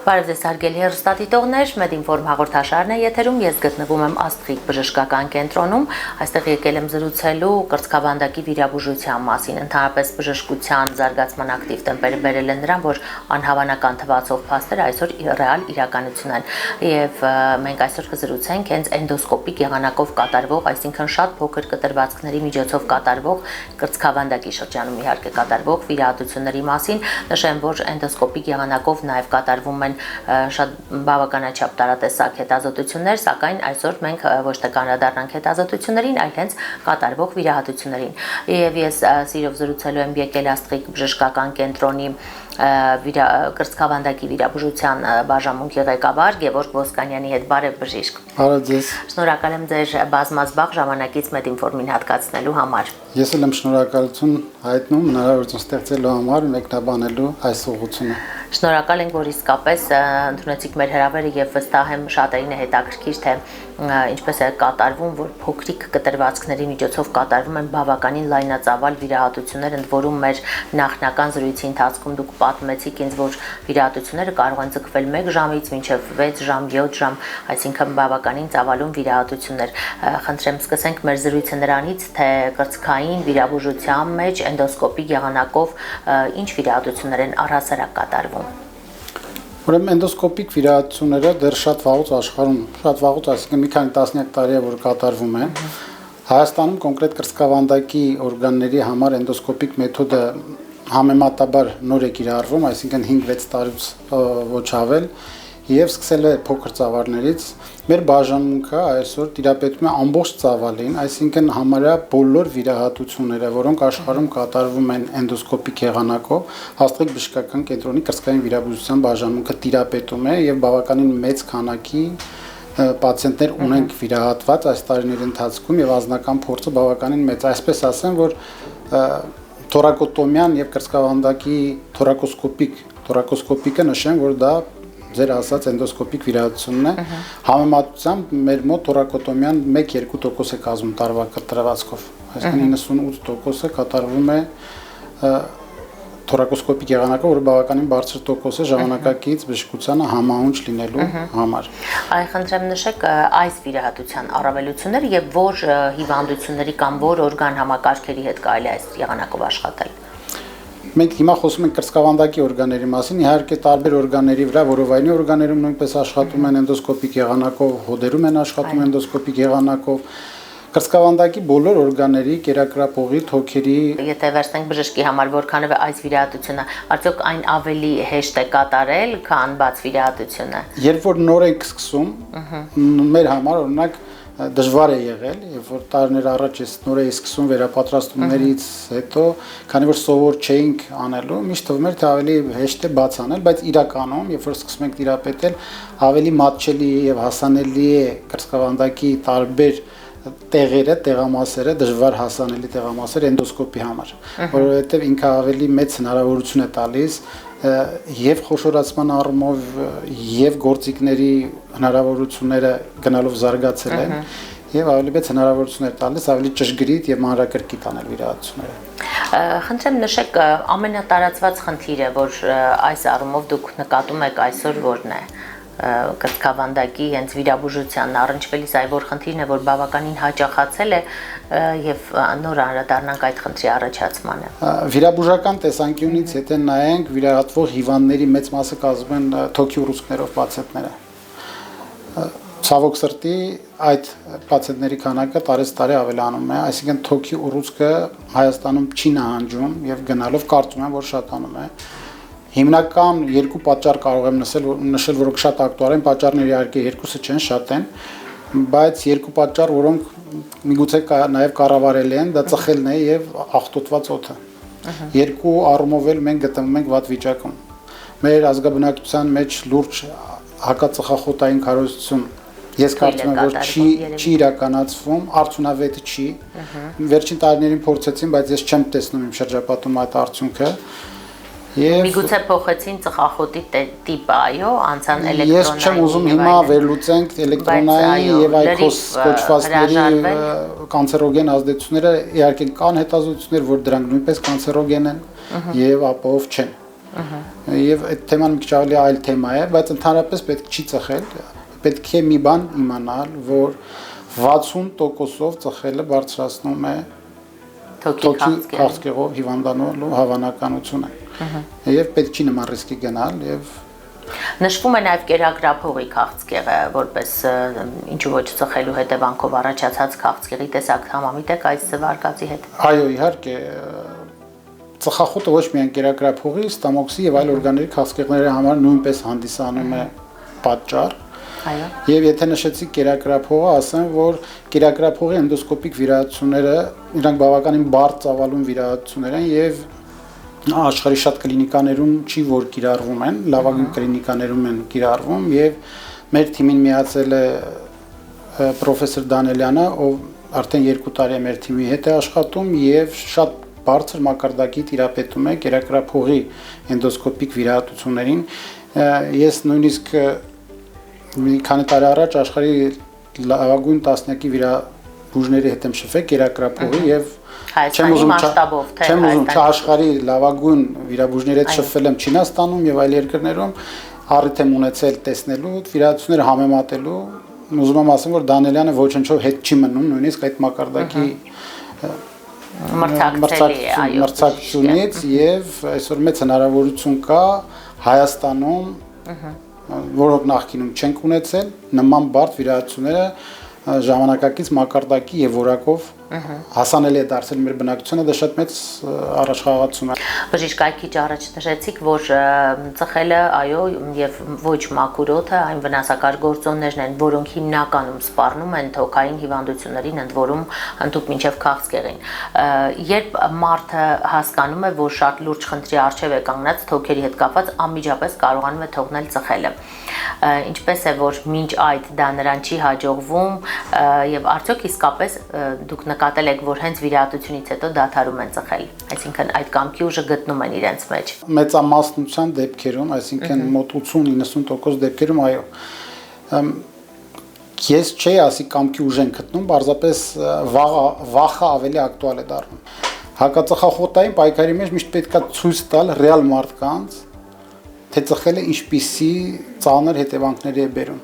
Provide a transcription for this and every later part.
Բարև ձեզ հարգելի հեռուստադիտողներ, Մեդինֆորմ հաղորդաշարն է եթերում, ես գտնվում եմ Աստղիկ բժշկական կենտրոնում, այստեղ եկել եմ զրուցելու կրծքավանդակի վիրաբուժության մասին, ընդհանրապես բժշկության զարգացման ակտիվ տեմպերը բերել են նրան, որ անհավանական թվացող փաստերը այսօր ռեալ իրականություն են, եւ մենք այսօր կզրուցենք հենց էնդոսկոպիկ եղանակով կատարվող, այսինքն շատ փոքր կտրվածքների միջոցով կատարվող կրծքավանդակի շրջանում իհարկե կատարվող վիրահատությունների մասին, նշեմ, որ էնդոսկոպիկ եղանակով նաև կատարվում են շատ բավականաչափ տարատեսակ հետազոտություններ, սակայն այսօր մենք ոչ թե կանրադառնանք հետազոտություններին, այլ հենց կատարվող վիրահատություններին։ Եվ ես սիրով զրուցելու եմ եկել Աստղիկ բժշկական կենտրոնի կրծքավանդակի վիրաբուժության բաժանմունքի ղեկավար Գևորգ Ոսկանյանի հետ։ Բարև բժիշկ։ Բարև ձեզ։ Շնորհակալ եմ ձեր բազմազբաղ ժամանակից Մեդինֆորմին հատկացնելու համար։ Ես էլ եմ շնորհակալություն հայտնում հնարավորություն ստեղծելու համար մեկնաբանելու այս ուղղությունը։ Շնորհակալ ենք, որ իսկապես ընդունեցիք մեր հրավերը եւ վստահ եմ շատերին է հետաքրքիր, թե ինչպես է կատարվում, որ փոքրիկ կտրվածքների միջոցով կատարվում են բավականին լայնածավալ վիրահատություններ, ընդ որում մեր նախնական զրույցի ընթացքում դուք պատմեցիք ինձ, որ վիրահատությունները կարող են ձգվել 1 ժամից մինչև 6 ժամ, 7 ժամ, այսինքն բավականին ծավալուն վիրահատություններ։ Խնդրեմ սկսենք մեր զրույցը նրանից, թե կրծքային վիրաբուժության մեջ էնդոսկոպիկ եղանակով ինչ վիրահատություններ են առհասարակ կատարվում։ Ուրեմն էնդոսկոպիկ վիրահատությունները դեռ շատ վաղուց աշխարհում, շատ վաղուց, այսինքն մի քանի տասնյակ տարի է որ կատարվում են։ Հայաստանում կոնկրետ կրծքավանդակի օրգանների համար էնդոսկոպիկ մեթոդը համեմատաբար նոր է կիրառվում, այսինքն 5-6 տարուց ոչ ավել, եւ սկսել է փոքր ծավալներից։ Մեր բաժանմունքը այսօր տիրապետում է ամբողջ ծավալին, այսինքն համարյա բոլոր վիրահատությունները, որոնք աշխարհում կատարվում են էնդոսկոպիկ եղանակով, Աստղիկ բժշկական կենտրոնի կրծքային վիրաբուժության բաժանմունքը տիրապետում է եւ բավականին մեծ քանակի պացիենտներ ունենք վիրահատված այս տարիների ընթացքում եւ անձնական փորձը բավականին մեծ, այսպես ասեմ, որ թորակոտոմիան եւ կրծքավանդակի թորակոսկոպիկը նշեմ, որ դա ձեր ասած էնդոսկոպիկ վիրահատությունն է, համեմատությամբ մեր մոտ թորակոտոմիան 1-2% է կազմում տարվա կտրվածքով, այսինքն 98%-ը կատարվում է թորակոսկոպիկ եղանակով, որը բավականին բարձր տոկոս է ժամանակակից բժշկությանը համահունչ լինելու համար։ Այ խնդրեմ նշեք այս վիրահատության առավելությունները եւ որ հիվանդությունների կամ որ օրգան համակարգերի հետ կարելի է այս եղանակով աշխատել։ Մենք հիմա խոսում ենք կրծքավանդակի օրգանների մասին, իհարկե տարբեր օրգանների վրա, որովայնի օրգաներում նույնպես աշխատում են էնդոսկոպիկ եղանակով, հոդերում են աշխատում էնդոսկոպիկ եղանակով, կրծքավանդակի բոլոր օրգանների, կերակրափողի, թոքերի։ Եթե վերցնենք բժշկի համար, որքանով է այս վիրահատությունը, արդյոք այն ավելի հեշտ է կատարել, քան բաց վիրահատությունը։ Երբ որ նոր ենք սկսում, մեր համար օրինակ դժվար է եղել, երբ որ տարիներ առաջ ես նոր էի սկսում վերապատրաստումներից հետո, քանի որ սովոր չէինք անելու, միշտ թվում էր թե ավելի հեշտ է բաց անել, բայց իրականում, երբ որ սկսում ենք տիրապետել, ավելի մատչելի եւ հասանելի է կրծքավանդակի տարբեր տեղերը, տեղամասերը, դժվար հասանելի տեղամասեր էնդոսկոպի համար, որովհետեւ ինքը ավելի մեծ հնարավորություն է տալիս եւ խոշորացման առումով եւ գործիքների հնարավորությունները գնալով զարգացել են եւ ավելի մեծ հնարավորություններ տալիս ավելի ճշգրիտ եւ մանրակրկիտ անել վիրահատությունները։ Խնդրեմ նշեք ամենատարածված խնդիրը, որ այս առումով դուք նկատում եք այսօր որն է կրծքավանդակի հենց վիրաբուժությանն առնչվելիս այ որ խնդիրն է, որ բավականին հաճախացել է եւ նոր անդրադառնանք այդ խնդրի առաջացմանը։ Վիրաբուժական տեսանկյունից եթե նայենք, վիրահատվող հիվանդների մեծ մասը կազմում են թոքի ուռուցքներով պացիենտները։ Ցավոք սրտի այդ պացիենտների քանակը տարեցտարի ավելանում է, այսինքն թոքի ուռուցքը Հայաստանում չի նահանջում եւ գնալով կարծում եմ, որ շատանում է։ Հիմնական երկու պատճառ կարող եմ նշել, որոնք շատ ակտուալ են, պատճառները իհարկե երկուսը չեն, շատ են, բայց երկու պատճառ, որոնք միգուցե նաև կառավարելի են, դա ծխելն է եւ աղտոտված օդը։ Երկու առումով էլ մենք գտնվում ենք վատ վիճակում։ Մեր ազգաբնակչության մեջ լուրջ հակածխախոտային քարոզություն ես կարծում եմ, որ չի իրականացվում, արդյունավետ չի։ Վերջին տարիներին փորձեցին, բայց ես չեմ տեսնում իմ շրջապատում այդ արդյունքը։ Միգուցե փոխեցին ծխախոտի տիպը, այո, անցան էլեկտրոնային։ Ես չեմ ուզում հիմա վերլուծենք էլեկտրոնային եւ այքոս կոչվածների կանցերոգեն ազդեցությունները, իհարկե կան հետազոտություններ, որ դրանք նույնպես կանցերոգեն են եւ ապահով չեն։ Եվ այդ թեման մի քիչ ավելի այլ թեմա է, բայց ընդհանրապես պետք չի ծխել, պետք է մի բան իմանալ, որ 60%-ով ծխելը բարձրացնում է թոքի քաղցկեղով հիվանդանալու հավանականությունը։ Եվ պետք չի նման ռիսկի գնալ եւ Նշվում է նաև կերակրափողի քաղցկեղը, որպես ինչու ոչ ծխելու հետևանքով առաջացած քաղցկեղի տեսակ համամիտ եք այս վարկածի հետ։ Այո, իհարկե, ծխախոտը ոչ միայն կերակրափողի, ստամոքսի եւ այլ օրգանների քաղցկեղների համար նույնպես հանդիսանում է պատճառ։ Այո։ Եվ եթե նշեցի կերակրափողը, ասեմ, որ կերակրափողի էնդոսկոպիկ վիրահատությունները իրանք բավականին բարդ ծավալուն վիրահատություններ են եւ աշխարհի շատ կլինիկաներում չի որ կիրառվում են, լավագույն կլինիկաներում են կիրառվում եւ մեր թիմին միացել է պրոֆեսոր Դանելյանը, ով արդեն 2 տարի է մեր թիմի հետ է աշխատում եւ շատ բարձր մակարդակի տիրապետում է կերակրափողի էնդոսկոպիկ վիրահատություններին։ Ես նույնիսկ մի քանի տարի առաջ աշխարհի լավագույն տասնյակի վիրաբույժների հետ եմ շփվել կերակրափողի եւ Հայաստանի մասշտաբով թե չեմ ուզում աշխարհի լավագույն վիրաբույժների հետ շփվել եմ Չինաստանում եւ այլ երկրներում առիթ եմ ունեցել տեսնելու վիրահատությունները համեմատելու ուզում եմ ասեմ որ Դանելյանը ոչնչով հետ չի մնում նույնիսկ այդ մակարդակի մրցակցությունից եւ այսօր մեծ հնարավորություն կա Հայաստանում որոնք նախկինում չենք ունեցել նման բարդ վիրահատությունները ժամանակակից մակարդակի եւ որակով հասանելի է դարձել մեր բնակչությանը, դա շատ մեծ առաջխաղացում է։ Բժիշկ քիչ առաջ նշեցիք, որ ծխելը, այո, եւ ոչ մաքուրոթը այն վնասակար գործոններն են, որոնք հիմնականում սպառնում են թոքային հիվանդություններին, ընդ որում ընդհանուր մինչեւ քաղցկեղին։ Երբ մարդը հասկանում է, որ շատ լուրջ խնդրի առջև է կանգնած թոքերի հետ կապված, անմիջապես կարողանում է թողնել ծխելը։ Ինչպես է որ մինչ այդ դա նրան չի հաջողվում եւ արդյոք իսկապես դուք նկատել եք որ հենց վիրահատությունից հետո դադարում են ծխել, այսինքն այդ կամքի ուժը գտնում են իրենց մեջ։ Մեծամասնության դեպքերում, այսինքն մոտ 80-90% դեպքերում այո։ Ես չի ասի կամքի ուժ են գտնում, պարզապես վախը ավելի ակտուալ է դառնում։ Հակածխախոտային պայքարի մեջ միշտ պետքա ցույց տալ ռեալ մարդկանց թե ծխելը ինչպիսի ծանր հետևանքների է բերում։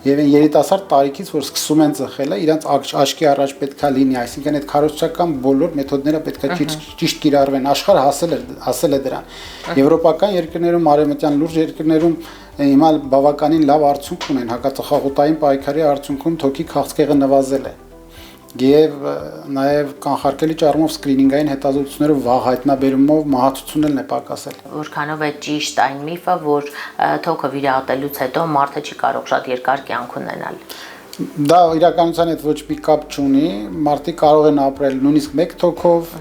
Եվ երիտասարդ տարիքից որ սկսում են ծխելը, իրանց աչքի առաջ պետքա լինի, այսինքն այդ քարոզչական բոլոր մեթոդները պետքա ճիշտ կիրառվեն, աշխարհը հասել է դրան։ Եվրոպական երկրներում, արևմտյան լուրջ երկրներում հիմա բավականին լավ արդյունք ունեն, հակածխախոտային պայքարի արդյունքում թոքի քաղցկեղը նվազել է։ Եվ նաև կանխարգելիչ առումով սկրինինգային հետազոտությունները վաղ հայտնաբերումով մահացությունն է պակասել։ Որքանով է ճիշտ այն միֆը, որ թոքը վիրահատելուց հետո մարդը չի կարող շատ երկար կյանք ունենալ։ Դա իրականության հետ ոչ մի կապ չունի, մարդիկ կարող են ապրել նույնիսկ մեկ թոքով,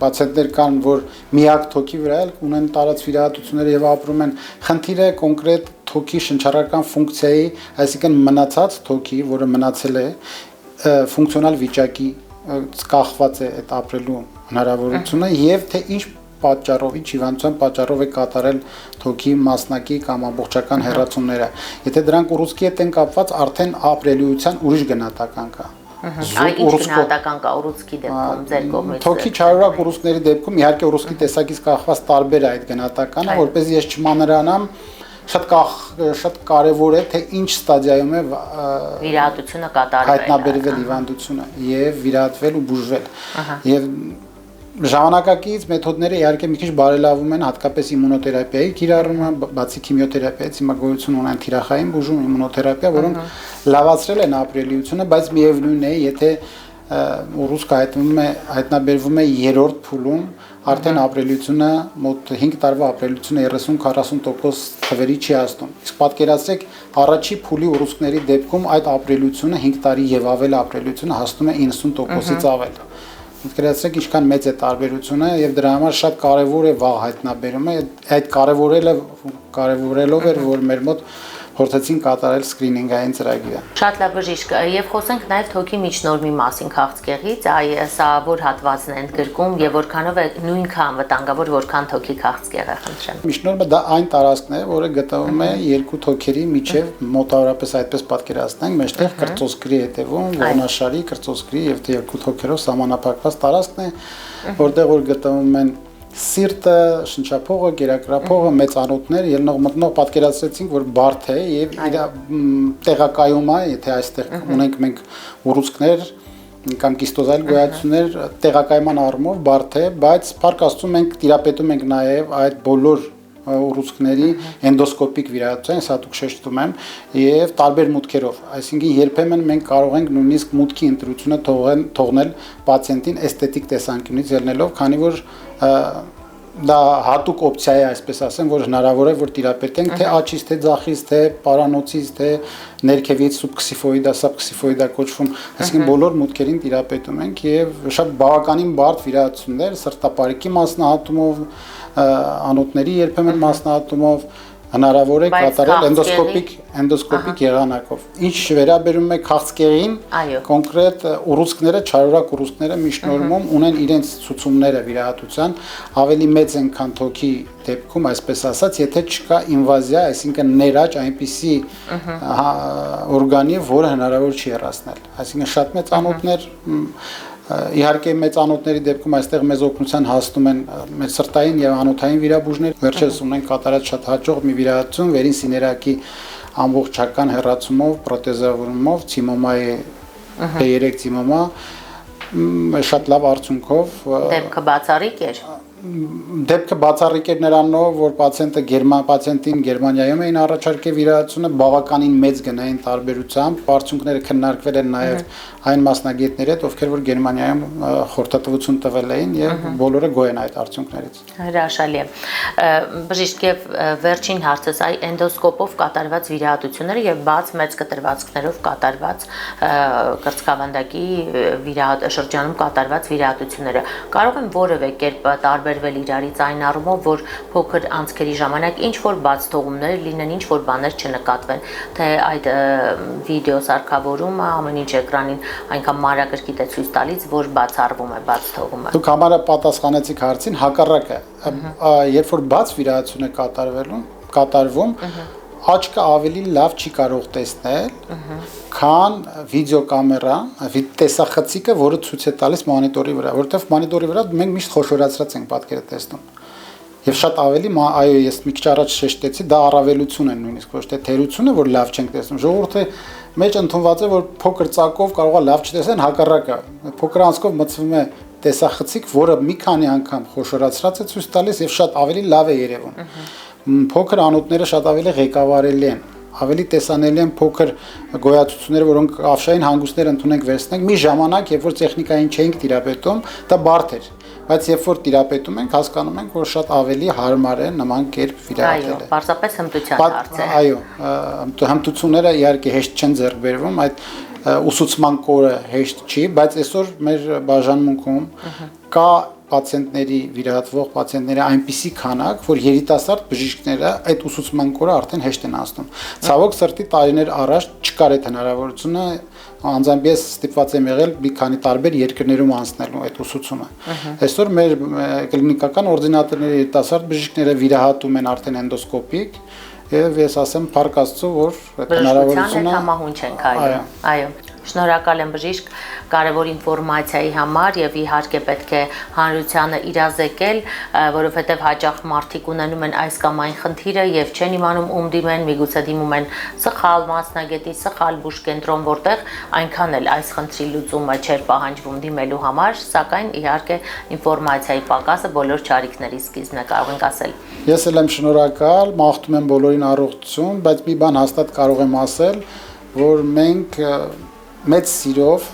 պացիենտներ կան, որ միակ թոքի վրա ունեն տարած վիրահատությունները եւ ապրում են։ Խնդիրը կոնկրետ թոքի շնչառական ֆունկցիայի, այսինքն մնացած թոքի, որը մնացել է ֆունկցիոնալ վիճակի կախված է այդ ապրելու հնարավորությունը եւ թե ինչ պատճառով, ինչ հիվանդության պատճառով է կատարել թոքի մասնակի կամ ամբողջական հեռացումները։ Եթե դրանք ուռուցքի հետ են կապված, արդեն ապրելիության ուրիշ գնահատական կա։ Այդ ինչ գնահատական կա ուռուցքի դեպքում ձեր կողմից։ Թոքի չարորակ ուռուցքների դեպքում իհարկե ուռուցքի տեսակից կախված տարբեր է այդ գնահատականը, որպես ես չմանրանամ շատ կարևոր է թե ինչ ստադիայում է վիրահատությունը կատարվել, հայտնաբերվել հիվանդությունը եւ վիրահատվել ու բուժվել։ Եվ ժամանակակից մեթոդները իհարկե մի քիչ բարելավում են, հատկապես իմունոթերապիայի կիրառումը, բացի քիմիոթերապիայից հիմա գոյություն ունեն թիրախային բուժում, իմունոթերապիա, որոնք լավացրել են ապրելիությունը, բայց միևնույն է, եթե ուռուցքը հայտնաբերվում է երրորդ փուլում, արդեն ապրելիությունը մոտ 5 տարվա ապրելիությունը 30-40% թվերի չի հասնում։ Իսկ պատկերացրեք առաջի փուլի ուռուցքների դեպքում այդ ապրելիությունը 5 տարի եւ ավել ապրելիությունը հասնում է 90%-ից ավել։ Պատկերացրեք ինչքան մեծ է տարբերությունը եւ դրա համար շատ կարեւոր է վաղ հայտնաբերումը, այդ կարեւորելով էր որ մեր մոտ փորձեցին կատարել սկրինինգային ծրագիրը։ Շատ լավ բժիշկ, եւ խոսենք նաեւ թոքի միջնորմի մասին քաղցկեղից, սա որ հատվածն է ընդգրկում եւ որքանով է նույնքան վտանգավոր, որքան թոքի քաղցկեղը, խնդրեմ։ Միջնորմը դա այն տարածքն է, որը գտնվում է երկու թոքերի միջև մոտավորապես այդպես պատկերացնենք, մեջտեղ կրծոսկրի հետևում, ողնաշարի, կրծոսկրի եւ թե երկու թոքերով սահմանափակված տարածքն է, որտեղ որ գտնվում են սիրտը, շնչափողը, գերակրափողը, մեծանոթներ ելնող մտնող պատկերացրեցինք, որ բարդ է եւ իր տեղակայումը, եթե այստեղ ունենք մենք ուռուցքներ կամ կիստոզայլ գոյացություններ, տեղակայման առումով բարդ է, բայց փառք Աստծո մենք տիրապետում ենք նաեւ այդ բոլոր ուռուցքների էնդոսկոպիկ վիրահատության, սա դուք շեշտում եմ, եւ տարբեր մուտքերով, այսինքն երբեմն մենք կարող ենք նույնիսկ մուտքի ընտրությունը թողնել պացիենտին էսթետիկ տեսանկյունից ելնելով, քանի որ դա հատուկ օպցիա է, այսպես ասեմ, որ հնարավոր է որ տիրապետենք թե աչից, թե ձախից, թե պարանոցից, թե ներքևից սուբքսիֆոիդա, սաբքսիֆոիդա կոչվում, այսինքն բոլոր մուտքերին տիրապետում ենք եւ շատ բավականին բարդ վիրահատություններ սրտապարիկի մասնահատումով, անոթների երբեմն մասնահատումով հնարավոր է կատարել էնդոսկոպիկ եղանակով։ Ինչ վերաբերում է քաղցկեղին, կոնկրետ ուռուցքները, չարորակ ուռուցքները միշնորհումում ունեն իրենց ցուցումները վիրահատության, ավելի մեծ են, քան թոքի դեպքում, այսպես ասած, եթե չկա ինվազիա, այսինքն ներաճ այնպիսի օրգանի, որը հնարավոր չի հեռացնել։ Այսինքն շատ մեծ անոթներ իհարկե մեծանոթների դեպքում այստեղ մեզ օգնության հասնում են մեր սրտային եւ անոթային վիրաբույժներ։ Վերջերս ունենք կատարած շատ հաջող մի վիրահատություն վերին սիներակի ամբողջական հեռացումով, պրոթեզավորումով, ցիմոմայի T3 ցիմոմա շատ լավ արդյունքով։ Դեպքը բացառիկ էր։ Դեպքը բացառիկ էր նրանով, որ պացիենտին Գերմանիայում էին առաջարկել վիրահատությունը բավականին մեծ գնային տարբերությամբ, արդյունքները քննարկվել են նաև այն մասնագետների հետ, ովքեր որ Գերմանիայում խորհրդատվություն տվել էին եւ բոլորը գոհ են այդ արդյունքներից։ Հրաշալի է։ Բժիշկ, եւ վերջին հարցս, այ էնդոսկոպով կատարված վիրահատությունները եւ բաց մեծ կտրվածքներով կատարված կրծքավանդակի շրջանում կատարված վիրահատությունները կարող են որևէ կերպ տարբերվել իրարից այն առումով, որ փոքր անցքերի ժամանակ ինչ որ բաց թողումներ լինեն, ինչ որ բաներ չնկատվեն, թե այդ վիդեո սարքավորումը ամեն ինչ էկրանին այնքան մանրակրկիտ է ցույց տալիս, որ բացառվում է բաց թողումը։ Դուք համապատասխանեցիք հարցին, հակառակը, երբ որ բաց վիրահատություն է կատարվում, աչքը ավելի լավ չի կարող տեսնել, քան վիդեոկամերա, տեսախցիկը, որը ցույց է տալիս մոնիտորի վրա, որովհետև մոնիտորի վրա մենք միշտ խոշորացրած ենք պատկերը տեսնում։ Եվ շատ ավելի, այո, ես մի քիչ առաջ շեշտեցի, դա առավելություն է նույնիսկ, ոչ թե թերություն է, որ լավ չենք տեսնում։ Ժողովուրդը մեջ ընդունված է, որ փոքր ծակով կարող է լավ չտեսեն, հակառակը, փոքր անցքով մտցվում է տեսախցիկ, որը մի քանի անգամ խոշորացրած է ցույց տալիս եւ շատ ավելի լավ է երևում։ Փոքր անոթները շատ ավելի ղեկավարելի են, ավելի տեսանելի են փոքր գոյացությունները, որոնք ավշային հանգույցներ ընդունենք վերցնենք, մի ժամանակ, երբ որ տեխնիկային չէինք տիրապետում, դա բարդ էր, բայց երբ որ տիրապետում ենք, հասկանում ենք, որ շատ ավելի հարմար է նման կերպ վիրահատելը։ Այո, պարզապես հմտության հարց է։ Այո, հմտությունները իհարկե հեշտ չեն ձեռք բերվում, այդ ուսուցման կորը հեշտ չի, բայց այսօր մեր բաժանմունքում կա պացիենտների վիրահատվող պացիենտների այնպիսի քանակ, որ երիտասարդ բժիշկները այդ ուսուցման կորը արդեն հեշտ են անցնում։ Ցավոք սրտի տարիներ առաջ չկար այդ հնարավորությունը, անձամբ ես ստիպված եմ եղել մի քանի տարբեր երկրներում անցնելու այդ ուսուցումը։ Այսօր մեր կլինիկական օրդինատորները երիտասարդ բժիշկները վիրահատում են արդեն էնդոսկոպիկ եւ ես ասեմ փառք Աստծո, որ այդ հնարավորությունը համահունչ ենք, այո։ Շնորհակալ եմ բժիշկ կարևոր ինֆորմացիայի համար եւ իհարկե պետք է հանրությանը իրազեկել, որովհետեւ հաճախ մարդիկ ունենում են այս կամ այն խնդիրը եւ չեն իմանում ում դիմեն, միգուցե դիմում են սխալ մասնագետի, սխալ բուժկենտրոն, որտեղ այնքան էլ այս խնդրի լուծումը չէր պահանջվում դիմելու համար, սակայն իհարկե ինֆորմացիայի պակասը բոլոր ճարիքների սկիզբն է, կարող ենք ասել։ Ես էլ եմ շնորհակալ, մաղթում եմ բոլորին առողջություն, բայց մի բան հաստատ կարող եմ ասել, որ մենք մեծ սիրով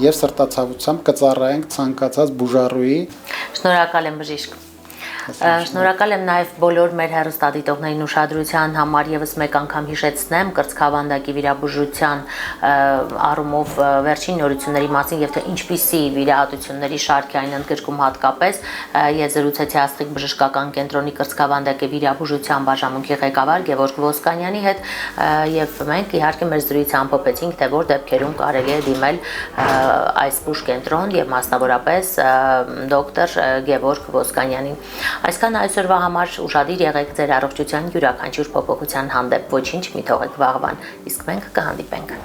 եւ սրտացավությամբ կծառայենք ցանկացած բուժառուի։ Շնորհակալ եմ բժիշկ։ Շնորհակալ եմ նաև բոլոր մեր հեռուստադիտողներին ուշադրության համար եւս մեկ անգամ հիշեցնեմ կրծքավանդակի վիրաբուժության առումով վերջին նորությունների մասին եւ թե ինչպիսի վիրահատությունների շարք է այն ընդգրկում հատկապես ես զրուցեցի Աստղիկ բժշկական կենտրոնի կրծքավանդակի վիրաբուժության բաժանմունքի ղեկավար Գևորգ Ոսկանյանի հետ եւ մենք իհարկե մեր զրույցը ամփոփեցինք թե որ դեպքերում կարելի է դիմել այս բուժկենտրոն եւ մասնավորապես դոկտոր Գևորգ Ոսկանյանին։ Այսքան այսօրվա համար ուշադիր եղեք ձեր առողջության յուրաքանչյուր փոփոխության հանդեպ, ոչինչ մի թողեք վաղվան, իսկ մենք կհանդիպենք։